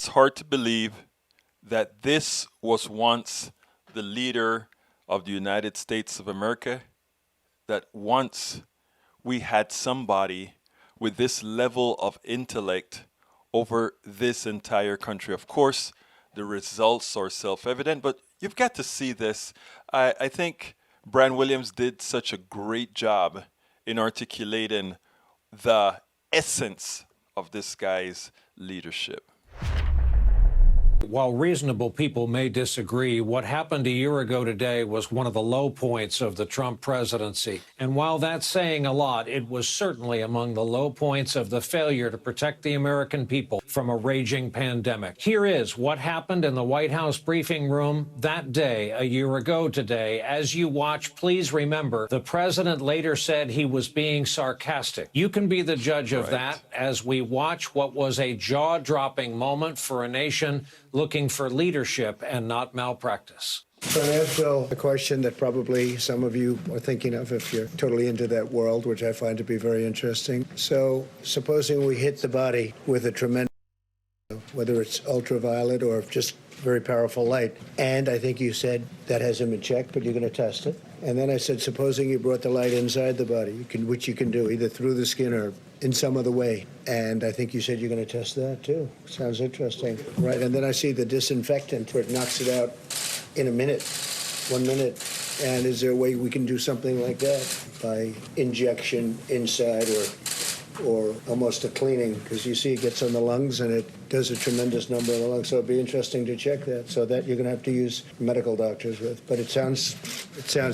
It's hard to believe that this was once the leader of the United States of America, that once we had somebody with this level of intellect over this entire country. Of course, the results are self-evident, but you've got to see this. I think Brian Williams did such a great job in articulating the essence of this guy's leadership. While reasonable people may disagree, what happened a year ago today was one of the low points of the Trump presidency. And while that's saying a lot, it was certainly among the low points of the failure to protect the American people from a raging pandemic. Here is what happened in the White House briefing room that day, a year ago today. As you watch, please remember, the president later said he was being sarcastic. You can be the judge of that as we watch what was a jaw-dropping moment for a nation looking for leadership and not malpractice. So I ask Bill a question that probably some of you are thinking of if you're totally into that world, which I find to be very interesting. So supposing we hit the body with a tremendous, whether it's ultraviolet or just very powerful light, and I think you said that hasn't been checked, but you're going to test it. And then I said, supposing you brought the light inside the body, which you can do either through the skin or in some other way. And I think you said you're going to test that too. Sounds interesting. Right. And then I see the disinfectant where it knocks it out in a minute, 1 minute. And is there a way we can do something like that by injection inside or almost a cleaning? Because you see it gets on the lungs and it does a tremendous number in the lungs. So it'd be interesting to check that. So that you're going to have to use medical doctors with. But it sounds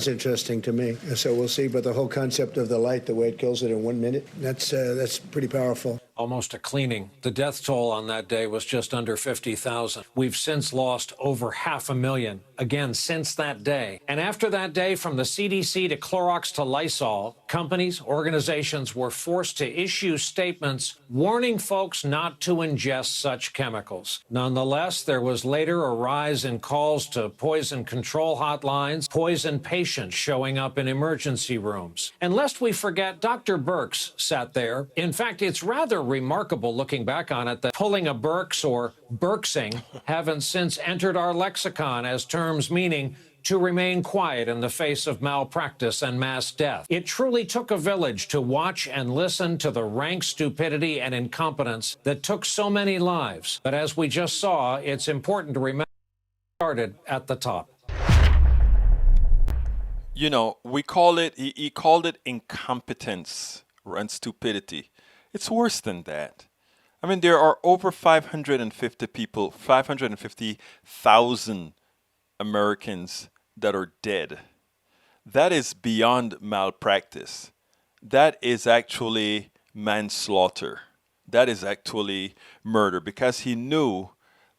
interesting to me. So we'll see. But the whole concept of the light, the way it kills it in 1 minute, that's pretty powerful. Almost a cleaning. The death toll on that day was just under 50,000. We've since lost over 500,000, again, since that day. And after that day, from the CDC to Clorox to Lysol, companies, organizations were forced to issue statements warning folks not to ingest such chemicals. Nonetheless, there was later a rise in calls to poison control hotlines, poison patients showing up in emergency rooms. And lest we forget, Dr. Birx sat there. In fact, it's rather remarkable looking back on it that pulling a Birx or Birxing haven't since entered our lexicon as terms meaning to remain quiet in the face of malpractice and mass death. It truly took a village to watch and listen to the rank stupidity and incompetence that took so many lives. But as we just saw, it's important to remember it started at the top. You know, we call it, he called it incompetence and stupidity. It's worse than that. I mean, there are over 550,000 Americans that are dead. That is beyond malpractice. That is actually manslaughter. That is actually murder, because he knew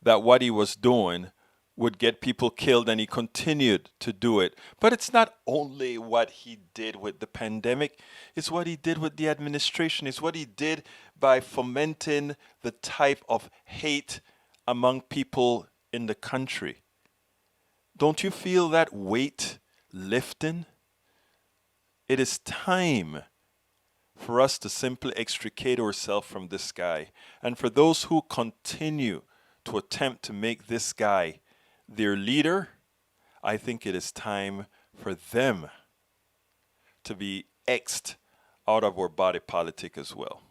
that what he was doing would get people killed, and he continued to do it. But it's not only what he did with the pandemic, it's what he did with the administration. It's what he did by fomenting the type of hate among people in the country. Don't you feel that weight lifting? It is time for us to simply extricate ourselves from this guy. And for those who continue to attempt to make this guy their leader, I think it is time for them to be X'd out of our body politic as well.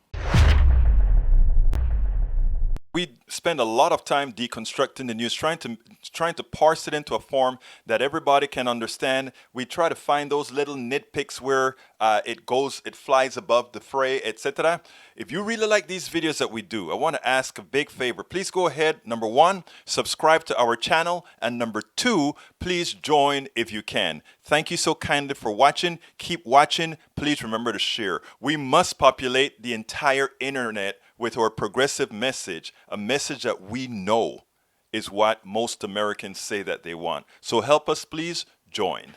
We spend a lot of time deconstructing the news, trying to parse it into a form that everybody can understand. We try to find those little nitpicks where it flies above the fray, etc. If you really like these videos that we do, I want to ask a big favor. Please go ahead, number one, subscribe to our channel, and number two, please join if you can. Thank you so kindly for watching. Keep watching. Please remember to share. We must populate the entire internet with our progressive message, a message that we know is what most Americans say that they want. So help us, please join.